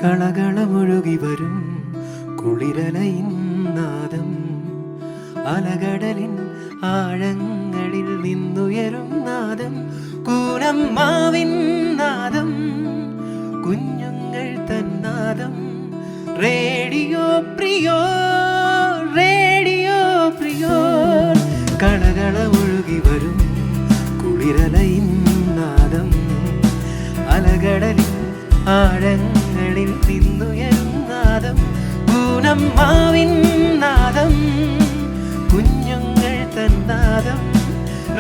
കളകളമൊഴുകി വരും കുളിരലയിൻ നാദം, അലകടലിൻ ആഴങ്ങളിൽ നിന്നുയരും നാദം, കൂനമ്മാവിൻ നാദം, കുഞ്ഞുങ്ങൾ തന്നാദം. Radio പ്രിയോ, radio പ്രിയോ. കളകളമൊഴുകി വരും കുളിരലയിൻ നാദം, അലകടലിൻ ആഴങ്ങളിൽ നിന്നുയരും നാദം, പൂനമ്മാവിൻ നാദം, കുഞ്ഞുങ്ങൾ തന്നാദം.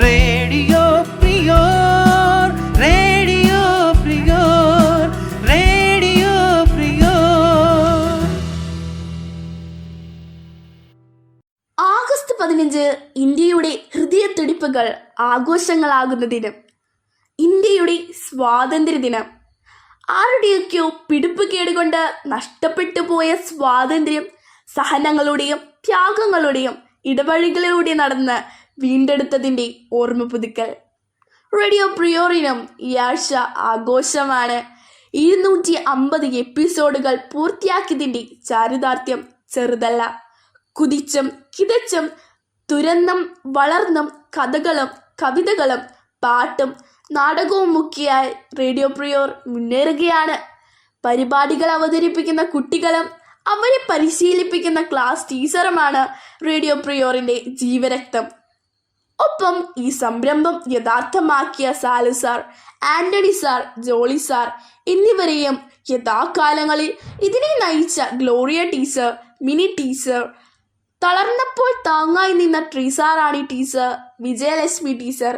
റേഡിയോ പ്രിയോർ, റേഡിയോ പ്രിയോർ, റേഡിയോ പ്രിയോർ. ആഗസ്റ്റ് 15 ഇന്ത്യയുടെ ഹൃദയത്തുടിപ്പുകൾ ആഘോഷങ്ങളാകുന്ന ദിനം. ഇന്ത്യയുടെ സ്വാതന്ത്ര്യ ദിനം. ആരുടെയൊക്കെയോ പിടിപ്പുകേട് കൊണ്ട് നഷ്ടപ്പെട്ടു പോയ സ്വാതന്ത്ര്യം സഹനങ്ങളുടെയും ത്യാഗങ്ങളുടെയും ഇടവഴികളിലൂടെ നടന്ന് വീണ്ടെടുത്തതിൻ്റെ ഓർമ്മ പുതുക്കൽ. റേഡിയോ പ്രിയോറിനും ഈ ആഴ്ച ആഘോഷമാണ്. 250 എപ്പിസോഡുകൾ പൂർത്തിയാക്കിയതിൻ്റെ ചാരിതാർത്ഥ്യം ചെറുതല്ല. കുതിച്ചും കിതച്ചും തുരന്നും വളർന്നും കഥകളും കവിതകളും പാട്ടും നാടകവും മുഖ്യയായി റേഡിയോ പ്രിയോർ മുന്നേറുകയാണ്. പരിപാടികൾ അവതരിപ്പിക്കുന്ന കുട്ടികളും അവരെ പരിശീലിപ്പിക്കുന്ന ക്ലാസ് ടീച്ചറുമാണ് റേഡിയോ പ്രിയോറിൻ്റെ ജീവരക്തം. ഒപ്പം ഈ സംരംഭം യഥാർത്ഥമാക്കിയ Salu sir, Antony sir, Jolly sir എന്നിവരെയും യഥാകാലങ്ങളിൽ ഇതിനെ നയിച്ച ഗ്ലോറിയ ടീച്ചർ, മിനി ടീച്ചർ, തളർന്നപ്പോൾ താങ്ങായി നിന്ന ട്രീസാറാണി ടീച്ചർ, വിജയലക്ഷ്മി ടീച്ചർ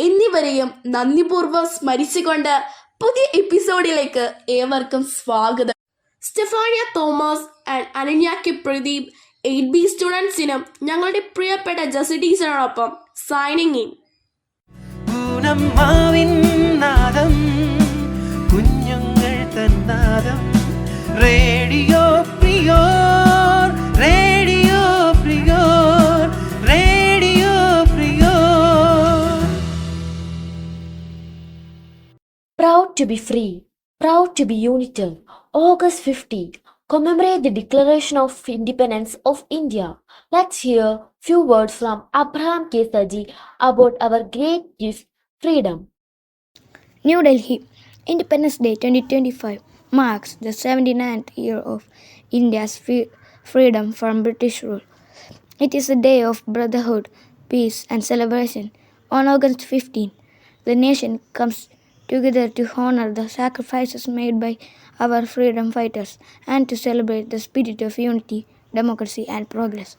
എന്നിവരെയും നന്ദിപൂർവ്വം സ്മരിച്ചുകൊണ്ട് പുതിയ എപ്പിസോഡിലേക്ക് ഏവർക്കും സ്വാഗതം. Stefania Thomas and Ananya K Pradeep 8B സ്റ്റുഡൻസിനും ഞങ്ങളുടെ പ്രിയപ്പെട്ട ജസി ടീച്ചറിനൊപ്പം സൈനിങ് ഇൻ. കുഞ്ഞുങ്ങൾ തന്നാദം. റേഡിയോ പ്രിയോർ, റേഡിയോ പ്രിയോർ, റേഡിയോ പ്രിയോർ. Proud to be free, proud to be united. August 50, commemorate the Declaration of Independence of India. Let's hear few words from Abraham K. Saji about our great gift, freedom. New Delhi, Independence Day 2025 marks the 79th year of India's freedom from British rule. It is a day of brotherhood, peace and celebration. On August 15, the nation comes together to honor the sacrifices made by our freedom fighters and to celebrate the spirit of unity, democracy and progress.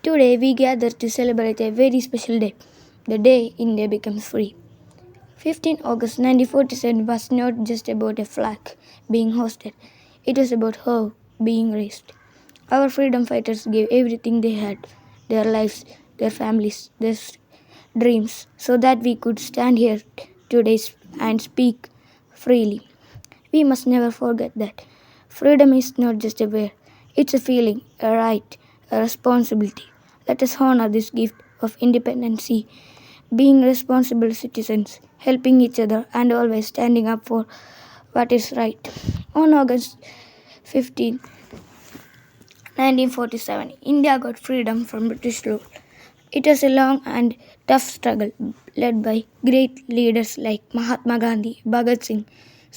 Today we gather to celebrate a very special day, the day India becomes free. 15 August 1947 was not just about a flag being hoisted, it was about hope being raised. Our freedom fighters gave everything they had, their lives, their families, their dreams, so that we could stand here today and speak freely. We must never forget that freedom is not just a word, it's a feeling, a right, a responsibility. Let us honor this gift of independence, being responsible citizens, helping each other and always standing up for what is right. On August 15, 1947, India got freedom from British rule. It was a long and tough struggle led by great leaders like Mahatma Gandhi, Bhagat Singh,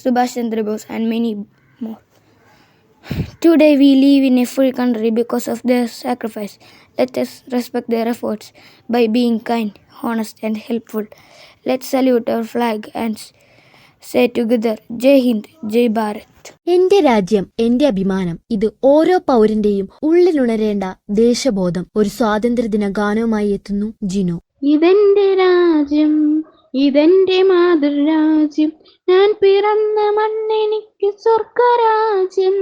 Subhash Chandra Bose and many more. Today we live in a free country because of their sacrifice. Let us respect their efforts by being kind, honest and helpful. Let's salute our flag and say together, Jai Hind, Jai Bharat. എന്റെ രാജ്യം, എന്റെ അഭിമാനം. ഇത് ഓരോ പൗരന്റെയും ഉള്ളിലുണരേണ്ട ദേശബോധം. ഒരു സ്വാതന്ത്ര്യദിന ഗാനവുമായി എത്തുന്നു ജിനോ. ഇതെന്റെ രാജ്യം, ഇതെന്റെ മാതൃരാജ്യം, ഞാൻ പിറന്ന മണ്ണെനിക്ക് സ്വർഗരാജ്യം.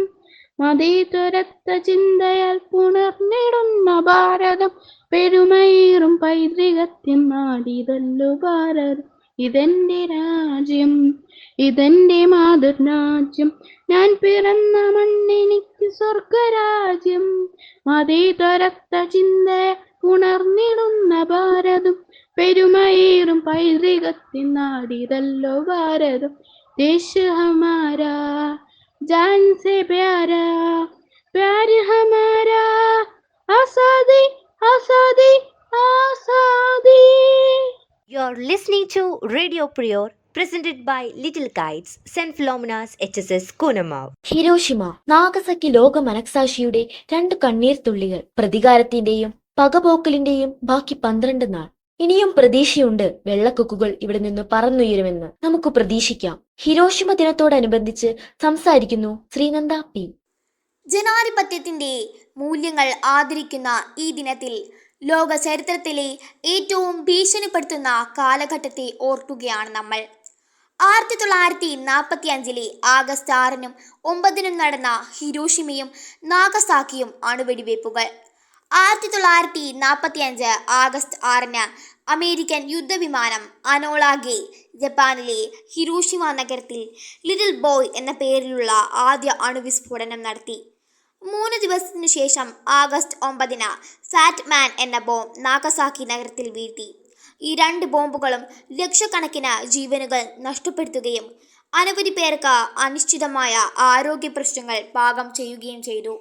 മതേതരത്വ ചിന്തയാൽ പുണർന്നിടുന്ന ഭാരതം, പെരുമയേറും പൈതൃകത്തിൻ നാടിതല്ലു ഭാരതം. ഇതെന്റെ രാജ്യം, ഇതെന്റെ മാതൃരാജ്യം, ഞാൻ പിറന്ന മണ്ണെനിക്ക് സ്വർഗരാജ്യം. മതേതരത്വ ചിന്തയാൽ പുണർന്നിടുന്ന ഭാരതം, പെരുമയേറും പൈതൃകത്തിൻ നാടിതല്ലോ ഭാരതം. ദേശ ഹമാരാ जान से प्यारा प्यार हमारा आसादी आसादी आसादी. You're listening to Radio Prior, presented by Little Kites, St. Philomena's HSS Kunamav. Hiroshima, Nagasaki ലോക മനസാക്ഷിയുടെ 2 കണ്ണീർ തുള്ളികൾ. പ്രതികാരത്തിന്റെയും പകപോക്കലിന്റെയും ബാക്കി 12 നാൾ. ഇനിയും പ്രതീക്ഷയുണ്ട്. വെള്ളക്കൊക്കുകൾ ഇവിടെ നിന്ന് പറന്നുയരുമെന്ന് നമുക്ക് പ്രതീക്ഷിക്കാം. ഹിരോഷിമ ദിനത്തോടനുബന്ധിച്ച് സംസാരിക്കുന്നു ശ്രീനന്ദ പി. ജനാധിപത്യത്തിന്റെ മൂല്യങ്ങൾ ആദരിക്കുന്ന ഈ ദിനത്തിൽ ലോക ചരിത്രത്തിലെ ഏറ്റവും ഭീഷണിപ്പെടുത്തുന്ന കാലഘട്ടത്തെ ഓർക്കുകയാണ് നമ്മൾ. 1945 ആഗസ്റ്റ് 6-നും 9-നും നടന്ന ഹിരോഷിമയും നാഗസാക്കിയും അണുവെടിവയ്പ്പുകൾ. 1945 ആഗസ്റ്റ് 6-ന് അമേരിക്കൻ യുദ്ധവിമാനം അനോള ഗേ ജപ്പാനിലെ ഹിരോഷിമ നഗരത്തിൽ ലിറ്റിൽ ബോയ് എന്ന പേരിലുള്ള ആദ്യ അണുവിസ്ഫോടനം നടത്തി. 3 ദിവസത്തിനു ശേഷം ആഗസ്റ്റ് 9-ന് ഫാറ്റ് മാൻ എന്ന ബോംബ് നാഗസാക്കി നഗരത്തിൽ വീഴ്ത്തി. ഈ 2 ബോംബുകളും ലക്ഷക്കണക്കിന് ജീവനുകൾ നഷ്ടപ്പെടുത്തുകയും അനവധി പേർക്ക് അനിശ്ചിതമായ ആരോഗ്യ പ്രശ്നങ്ങൾ പാകം ചെയ്യുകയും ചെയ്തു.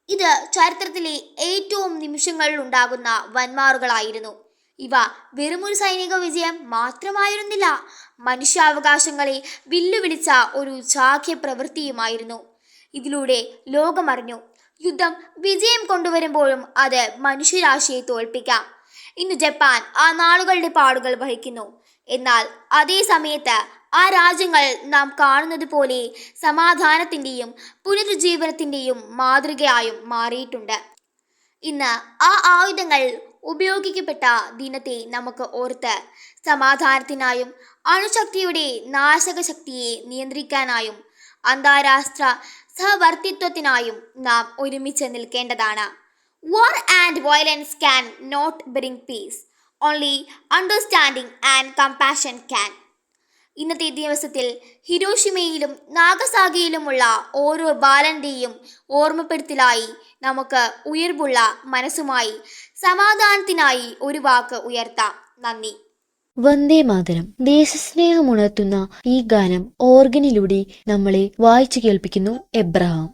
ഇത് ചരിത്രത്തിലെ ഏറ്റവും നിമിഷങ്ങളിലുണ്ടാകുന്ന വൻമാറുകളായിരുന്നു. ഇവ വെറുമൊരു സൈനിക വിജയം മാത്രമായിരുന്നില്ല, മനുഷ്യാവകാശങ്ങളെ വെല്ലുവിളിച്ച ഒരു ചാക്യ പ്രവൃത്തിയുമായിരുന്നു. ഇതിലൂടെ ലോകമറിഞ്ഞു, യുദ്ധം വിജയം കൊണ്ടുവരുമ്പോഴും അത് മനുഷ്യരാശിയെ തോൽപ്പിക്കാം. ഇന്ന് ജപ്പാൻ ആ നാളുകളുടെ പാടുകൾ വഹിക്കുന്നു. എന്നാൽ അതേ സമയത്ത് ആ രാജ്യങ്ങൾ നാം കാണുന്നത് പോലെ സമാധാനത്തിൻ്റെയും പുനരുജ്ജീവനത്തിൻ്റെയും മാതൃകയായും മാറിയിട്ടുണ്ട്. ഇന്ന് ആ ആയുധങ്ങൾ ഉപയോഗിക്കപ്പെട്ട ദിനത്തെ നമുക്ക് ഓർത്ത് സമാധാനത്തിനായും അണുശക്തിയുടെ നാശകശക്തിയെ നിയന്ത്രിക്കാനായും അന്താരാഷ്ട്ര സഹവർത്തിത്വത്തിനായും നാം ഒരുമിച്ച് നിൽക്കേണ്ടതാണ്. War and violence can not bring peace. Only understanding and compassion can. ഇന്നത്തെ ദിവസത്തിൽ ഹിരോഷിമയിലും നാഗസാകിയിലുമുള്ള ഓരോ ബാലന്റെയും ഓർമ്മപ്പെടുത്തലായി നമുക്ക് ഉയർവുള്ള മനസ്സുമായി സമാധാനത്തിനായി ഒരു വാക്ക് ഉയർത്താം. നന്ദി. വന്ദേ മാതരം. ദേശസ്നേഹമുണർത്തുന്ന ഈ ഗാനം ഓർഗനിലൂടെ നമ്മളെ വായിച്ചു കേൾപ്പിക്കുന്നു എബ്രഹാം.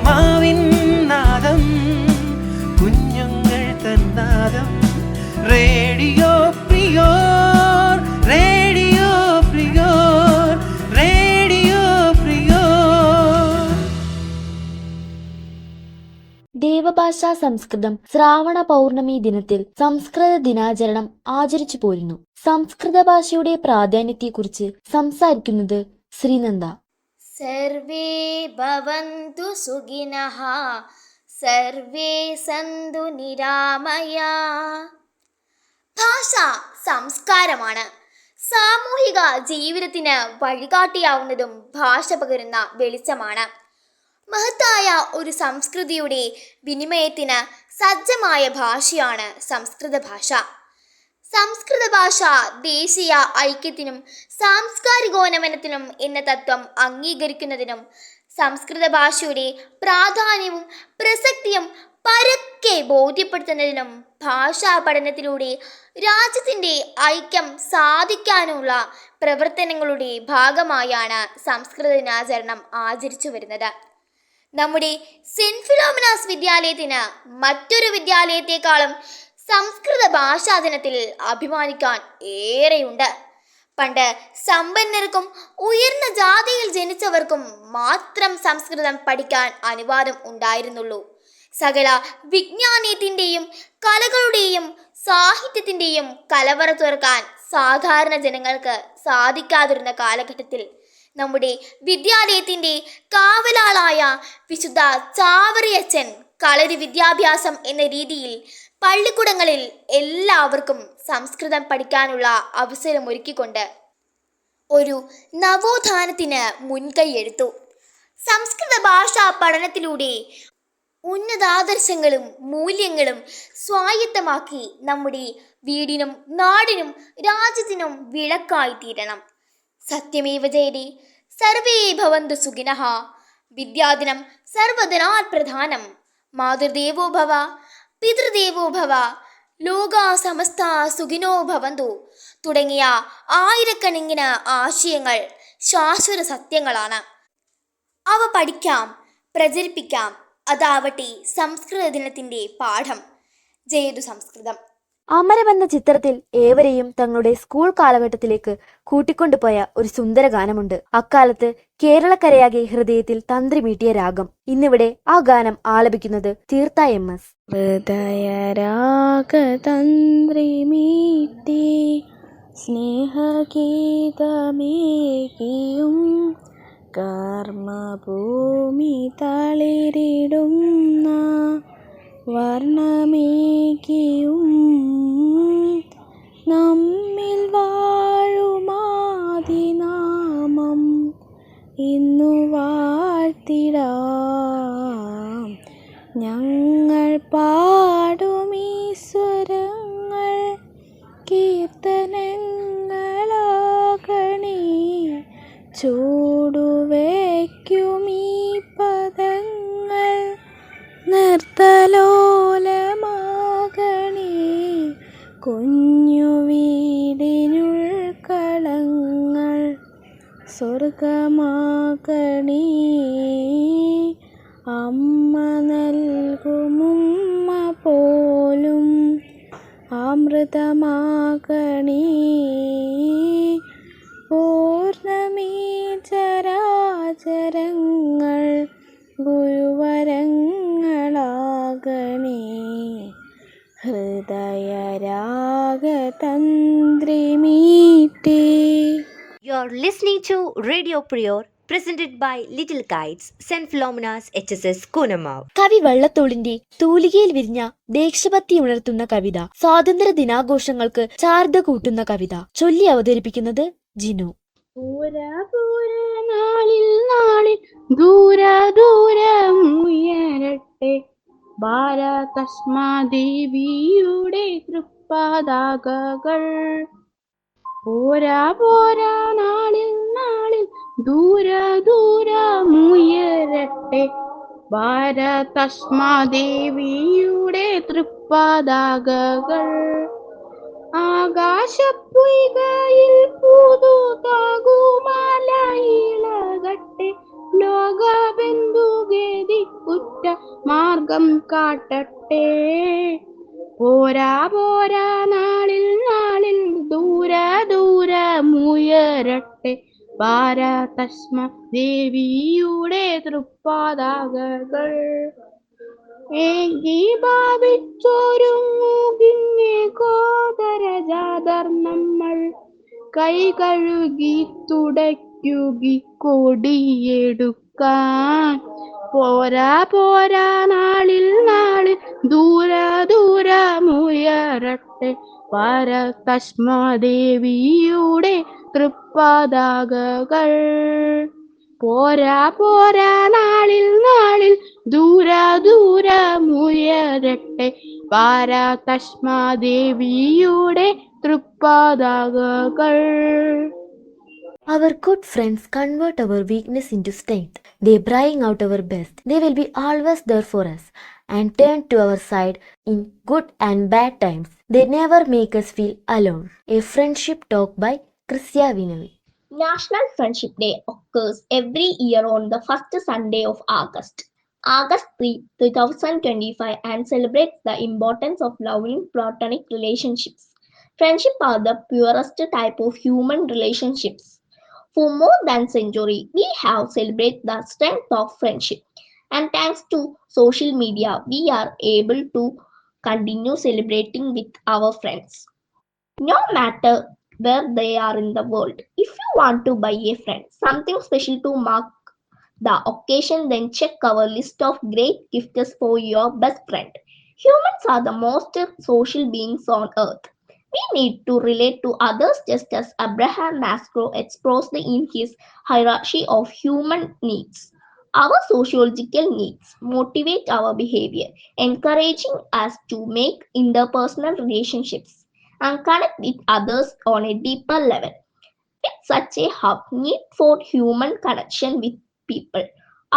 മാവിൻ നാദം, കുഞ്ഞുങ്ങൾ തന്നാദം. റേഡിയോ പ്രിയോർ, റേഡിയോ പ്രിയോർ, റേഡിയോ പ്രിയോർ. ദേവഭാഷാ സംസ്കൃതം ശ്രാവണ പൗർണമി ദിനത്തിൽ സംസ്കൃത ദിനാചരണം ആചരിച്ചു പോരുന്നു. സംസ്കൃത ഭാഷയുടെ പ്രാധാന്യത്തെക്കുറിച്ച് സംസാരിക്കുന്നത് ശ്രീനന്ദ. സർവേ ഭവന്തു സുഖിനഃ, സർവേ സന്തു നിരാമയാ. ഭാഷ സംസ്കാരമാണ്. സാമൂഹിക ജീവിതത്തിന് വഴികാട്ടിയാവുന്നതും ഭാഷ പകരുന്ന വെളിച്ചമാണ്. മഹത്തായ ഒരു സംസ്കൃതിയുടെ വിനിമയത്തിന് സജ്ജമായ ഭാഷയാണ് സംസ്കൃത ഭാഷ. സംസ്കൃത ഭാഷ ദേശീയ ഐക്യത്തിനും സാംസ്കാരികോന്നമനത്തിനും എന്ന തത്വം അംഗീകരിക്കുന്നതിനും സംസ്കൃത ഭാഷയുടെ പ്രാധാന്യവും പ്രസക്തിയും പരക്കെ ബോധ്യപ്പെടുത്തുന്നതിനും ഭാഷാ പഠനത്തിലൂടെ രാജ്യത്തിൻ്റെ ഐക്യം സാധിക്കാനുള്ള പ്രവർത്തനങ്ങളുടെ ഭാഗമായാണ് സംസ്കൃത ദിനാചരണം ആചരിച്ചു വരുന്നത്. നമ്മുടെ സെന്റ് ഫിലോമിനാസ് വിദ്യാലയത്തിന് മറ്റൊരു വിദ്യാലയത്തെക്കാളും സംസ്കൃത ഭാഷാ ദിനത്തിൽ അഭിമാനിക്കാൻ ഏറെയുണ്ട്. പണ്ട് സമ്പന്നർക്കും ഉയർന്ന ജാതിയിൽ ജനിച്ചവർക്കും മാത്രം സംസ്കൃതം പഠിക്കാൻ അനുവാദം ഉണ്ടായിരുന്നുള്ളൂ. സകല വിജ്ഞാനത്തിൻ്റെയും കലകളുടെയും സാഹിത്യത്തിൻ്റെയും കലവറ തുറക്കാൻ സാധാരണ ജനങ്ങൾക്ക് സാധിക്കാതിരുന്ന കാലഘട്ടത്തിൽ നമ്മുടെ വിദ്യാലയത്തിൻ്റെ കാവലാളായ വിശുദ്ധ ചാവറിയച്ചൻ കളരി വിദ്യാഭ്യാസം എന്ന രീതിയിൽ പള്ളിക്കൂടങ്ങളിൽ എല്ലാവർക്കും സംസ്കൃതം പഠിക്കാനുള്ള അവസരമൊരുക്കിക്കൊണ്ട് ഒരു നവോത്ഥാനത്തിന് മുൻകൈയെടുത്തു. സംസ്കൃത ഭാഷാ പഠനത്തിലൂടെ ഉന്നതാദർശങ്ങളും മൂല്യങ്ങളും സ്വായത്തമാക്കി നമ്മുടെ വീടിനും നാടിനും രാജ്യത്തിനും വിളക്കായി തീരണം. സത്യമേവ ജയതേ, സർവേ ഭവന്തു സുഖിനഃ. വിദ്യാദിനം സർവധനാത് പ്രധാനം. മാതൃദേവോ ഭവ, പിതൃദേവോ ഭവ, ലോകാ സമസ്ത സുഖിനോ ഭവന്തു തുടങ്ങിയ ആയിരക്കണക്കിന് ആശയങ്ങൾ ശാശ്വത സത്യങ്ങളാണ്. അവ പഠിക്കാം, പ്രചരിപ്പിക്കാം. അതാവട്ടെ സംസ്കൃത ദിനത്തിൻ്റെ പാഠം. ജയതു സംസ്കൃതം. അമരം എന്ന ചിത്രത്തിൽ ഏവരെയും തങ്ങളുടെ സ്കൂൾ കാലഘട്ടത്തിലേക്ക് കൂട്ടിക്കൊണ്ടുപോയ ഒരു സുന്ദര ഗാനമുണ്ട്. അക്കാലത്ത് കേരളക്കരയാകെ ഹൃദയത്തിൽ തന്ത്രി മീട്ടിയ രാഗം. ഇന്നിവിടെ ആ ഗാനം ആലപിക്കുന്നത് തീർത്ത MS. ഹൃദയരാഗതന്ത്രി മീട്ടി സ്നേഹഗീതമേകിയും കർമ്മഭൂമി തളിരിടുന്ന വർണ്ണമേകിയും നമ്മിൽ വാഴുമാതിനാമം ഇന്നു വാഴ്ത്തിടാം. ഞങ്ങൾ പാടുമീശ്വരങ്ങൾ കീർത്തനങ്ങളാകണേ. ചൂടുവയ്ക്കുമീ പദങ്ങൾ നിർത്തലോലമാകണേ. കുഞ്ഞു വീടിനുൾക്കളങ്ങൾ സ്വർഗമാകണേ. അമ്മ നൽകുമുമ്മ പോലും അമൃതമാകണേ. പൂർണ്ണമീ ചരാചരങ്ങൾ ഗുരുവരങ്ങളാകണേ. ഹൃദയരാഗതന്ത്രി മീട്ടി. You're listening to Radio Prior, presented by Little Kites, St. Philomena's HSS Kunamav. കവി വള്ളത്തോളിന്റെ തൂലികയിൽ വിരിഞ്ഞ ദേശഭക്തി ഉണർത്തുന്ന കവിത, സ്വാതന്ത്ര്യ ദിനാഘോഷങ്ങൾക്ക് ചാർത്ത കൂട്ടുന്ന കവിത ചൊല്ലി അവതരിപ്പിക്കുന്നത് ജിനു. നാളിൽ നാളിൽ ദൂര ദൂരമുയരട്ടെ ഭാരതസ്മാദേവിയുടെ തൃപ്പതാകകൾ. പോരാ പോരാ നാളിൽ നാളിൽ ദൂര ദൂരമുയരട്ടെ ഭാരതസ്മാദേവിയുടെ തൃപ്പതാകകൾ. ആകാശപ്പൊയ്കയിൽ പുതുതാകുമലയിളകട്ടെ ലോകബന്ധുഗതിക്കുറ്റ മാർഗം കാട്ടട്ടെ. പോരാ പോരാ നാളിൽ നാളിൽ ദൂര ദൂരമുയരട്ടെ ഭാരതസ്മദേവിയുടെ തൃപ്പതാകകൾ. ഏകീഭാവിച്ചൊരുങ്ങുകിന്നെ കോതരജാതർ നമ്മൾ കൈ കഴുകി തുടയ്ക്കുകി കൊടിയെടുക്കാൻ. പോരാ പോരാ നാളിൽ നാളിൽ ദൂര ദൂരമുയരട്ടെ ഭാരതസ്മദേവിയുടെ തൃപ്പതാകകൾ. പോരാ പോരാ നാളിൽ നാളിൽ ദൂര ദൂരമുയരട്ടെ പാരാതശ്മാദേവിയുടെ തൃപ്പാതാകൾ. Our good friends convert our weakness into strength. They bring out our best. They will be always there for us and turn to our side in good and bad times. They never make us feel alone. A friendship talk by Krisya Vinavi. National Friendship Day occurs every year on the first Sunday of August, August 3, 2025, and celebrates the importance of loving platonic relationships. Friendship are the purest type of human relationships. For more than a century, we have celebrated the strength of friendship. And thanks to social media, we are able to continue celebrating with our friends. No matter where they are in the world. If you want to buy a friend something special to mark the occasion, then check our list of great gifts for your best friend. Humans are the most social beings on earth. We need to relate to others just as Abraham Maslow expressed in his hierarchy of human needs. Our sociological needs motivate our behavior, encouraging us to make interpersonal relationships and connect with others on a deeper level. With such a hub need for human connection with people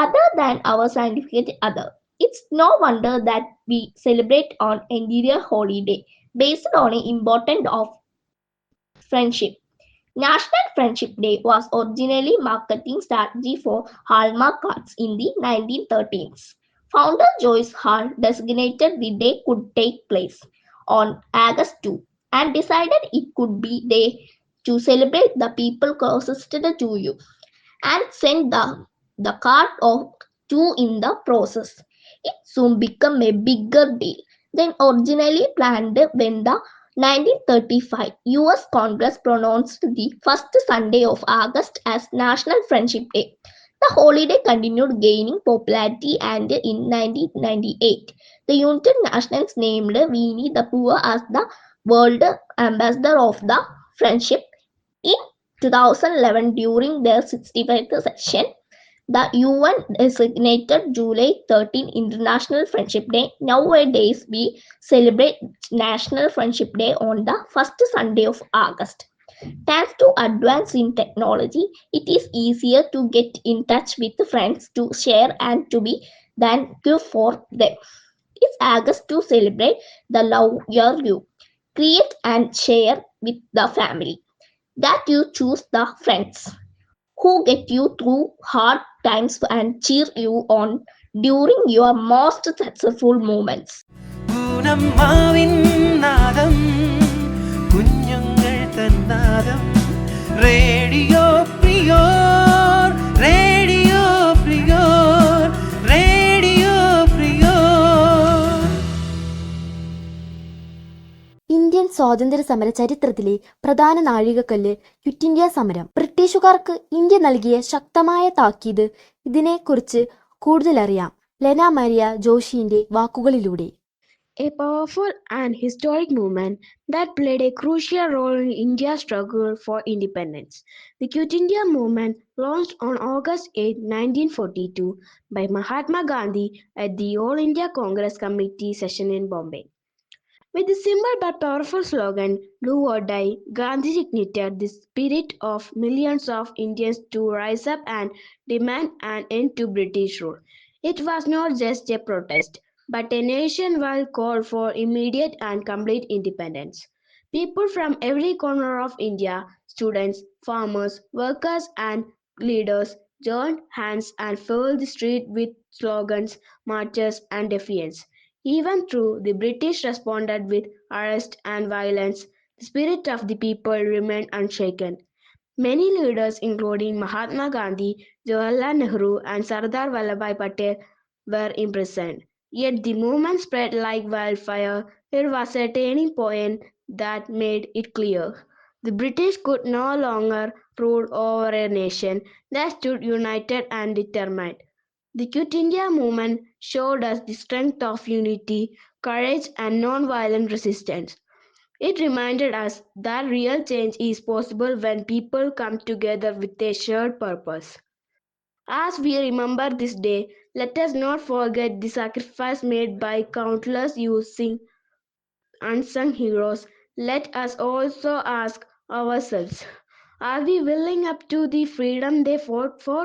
other than our significant other, it's no wonder that we celebrate on Interior Holiday based on the importance of friendship. National Friendship Day was originally marketing strategy for Hallmark cards in the 1913s. Founder Joyce Hall designated the day could take place on August 2 and decided it could be day to celebrate the people closest to you and send the card of two in the process. It soon became a bigger deal than originally planned when the 1935 US Congress pronounced the first Sunday of August as National Friendship Day. The holiday continued gaining popularity and in 1998, the United Nations named Winnie the Pooh as the World Ambassador of the Friendship. In 2011, during their 65th session, the UN designated July 13 International Friendship Day. Nowadays, we celebrate National Friendship Day on the first Sunday of August. Thanks to advance in technology, it is easier to get in touch with friends, to share and to be thankful for them. It's August to celebrate the love you create and share with the family. That you choose the friends who get you through hard times and cheer you on during your most successful moments. ഗുണമ്മാവിൻ നാദം കുഞ്ഞുങ്ങൾ തന്നാദം radio പ്രിയോർ radio പ്രിയോർ radio പ്രിയോർ. Indian സ്വാതന്ത്ര്യ സമര ചരിത്രത്തിലെ പ്രധാന നാഴികക്കല്ല് ക്വിറ്റ് ഇന്ത്യ സമരം. ബ്രിട്ടീഷുകാർക്ക് ഇന്ത്യ നൽകിയ ശക്തമായ താക്കീത്. ഇതിനെക്കുറിച്ച് കൂടുതൽ അറിയാം ലെന മരിയ ജോഷിന്റെ വാക്കുകളിലൂടെ. A powerful and historic movement that played a crucial role in India's struggle for independence. The Quit India movement, launched on August 8, 1942, by Mahatma Gandhi at the All India Congress Committee session in Bombay. With the simple but powerful slogan, "Do or Die," Gandhi ignited the spirit of millions of Indians to rise up and demand an end to British rule. It was not just a protest, but a nationwide call for immediate and complete independence. People from every corner of India, students, farmers, workers, and leaders, joined hands and filled the street with slogans, marches, and defiance. Even though the British responded with arrest and violence, the spirit of the people remained unshaken. Many leaders, including Mahatma Gandhi, Jawaharlal Nehru, and Sardar Vallabhbhai Patel, were imprisoned. Yet the movement spread like wildfire. There was a turning point that made it clear. The British could no longer rule over a nation that stood united and determined. The Quit India movement showed us the strength of unity, courage, and non-violent resistance. It reminded us that real change is possible when people come together with a shared purpose. As we remember this day, let us not forget the sacrifice made by countless using unsung heroes, let us also ask ourselves, are we willing up to the freedom they fought for?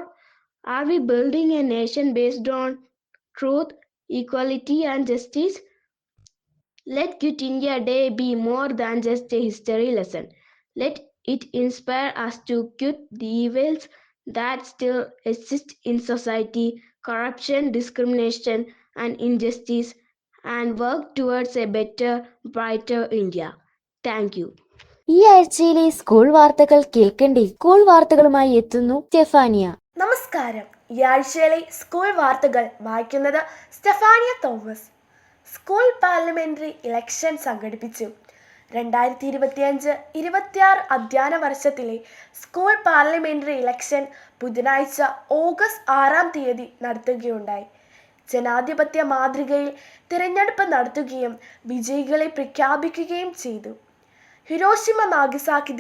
Are we building a nation based on truth, equality, and justice? Let Quit India Day be more than just a history lesson. Let it inspire us to quit the evils that still exist in society, corruption, discrimination, and injustice, and work towards a better, brighter India. Thank you. ഈ ആഴ്ചയിലെ school വാർത്തകൾ കേൾക്കണ്ടേ? School വാർത്തകളുമായി എത്തുന്നു Stefania. നമസ്കാരം. ഈ ആഴ്ചയിലെ school വാർത്തകൾ വായിക്കുന്നത് Stefania Thomas. School parliamentary election സംഘടിപ്പിച്ചു. 2025-26 അധ്യയന വർഷത്തിലെ സ്കൂൾ പാർലമെന്ററി ഇലക്ഷൻ ബുധനാഴ്ച ഓഗസ്റ്റ് 6 നടത്തുകയുണ്ടായി. ജനാധിപത്യ മാതൃകയിൽ തിരഞ്ഞെടുപ്പ് നടത്തുകയും വിജയികളെ പ്രഖ്യാപിക്കുകയും ചെയ്തു. ഹിരോഷിമ നാഗസാക്കി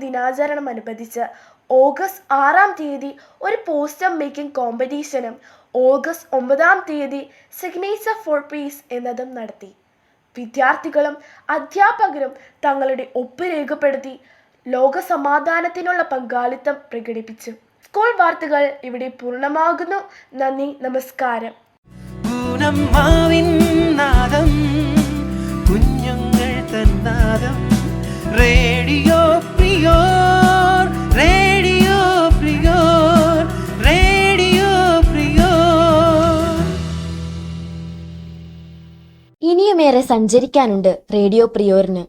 ദിനാചരണം അനുബന്ധിച്ച് ഓഗസ്റ്റ് 6 ഒരു പോസ്റ്റർ മേക്കിംഗ് കോമ്പറ്റീഷനും ഓഗസ്റ്റ് 9 സിഗ്നേച്ചർ ഫോർ പീസ് എന്നതും നടത്തി. വിദ്യാർത്ഥികളും അധ്യാപകരും തങ്ങളുടെ ഒപ്പ് രേഖപ്പെടുത്തി ലോക സമാധാനത്തിനുള്ള പങ്കാളിത്തം പ്രകടിപ്പിച്ചു. സ്കൂൾ വാർത്തകൾ ഇവിടെ പൂർണ്ണമാകുന്നു. നന്ദി, നമസ്കാരം. കുഞ്ഞുങ്ങൾ തന്നാദം റേഡിയോ പ്രിയോർ, റേഡിയോ പ്രിയോർ, റേഡിയോ പ്രിയോർ. ഇനിയുമേറെ സഞ്ചരിക്കാനുണ്ട് റേഡിയോ പ്രിയോറിന്.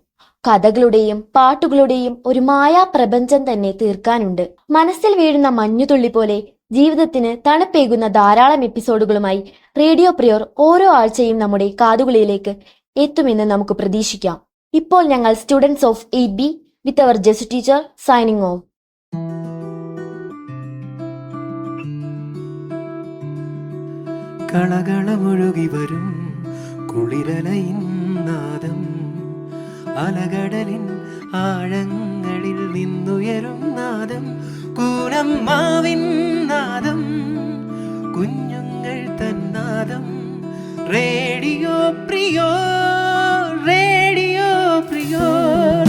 കഥകളുടെയും പാട്ടുകളുടെയും ഒരു മായാ പ്രപഞ്ചം തന്നെ തീർക്കാനുണ്ട്. മനസ്സിൽ വീഴുന്ന മഞ്ഞുതുള്ളി പോലെ ജീവിതത്തിന് തണുപ്പേകുന്ന ധാരാളം എപ്പിസോഡുകളുമായി റേഡിയോ പ്രിയോർ ഓരോ ആഴ്ചയും നമ്മുടെ കാതുകളിലേക്ക് എത്തുമെന്ന് നമുക്ക് പ്രതീക്ഷിക്കാം. ഇപ്പോൾ ഞങ്ങൾ students of 8B with our Jess teacher signing off. കളകളമൊഴുകി വരും കുളിരലയിൻ നാദം, അലകടലിൻ ആഴങ്ങളിൽ നിന്നുയരും നാദം, കൂനമ്മാവിൻ നാദം, കുഞ്ഞുങ്ങൾ തന്നാദം, റേഡിയോ പ്രിയോർ, റേഡിയോ പ്രിയോർ.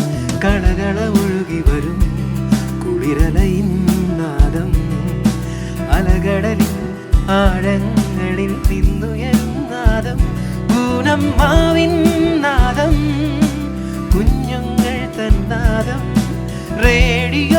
കളകളമൊഴുകി വരും കുളിരലയിൻ നാദം, അലകടലിൻ ആഴങ്ങളിൽ നിന്നുയരും നാദം, കൂനമ്മാവിൻ നാദം, കുഞ്ഞുങ്ങൾ തന്നാദം, റേഡിയോ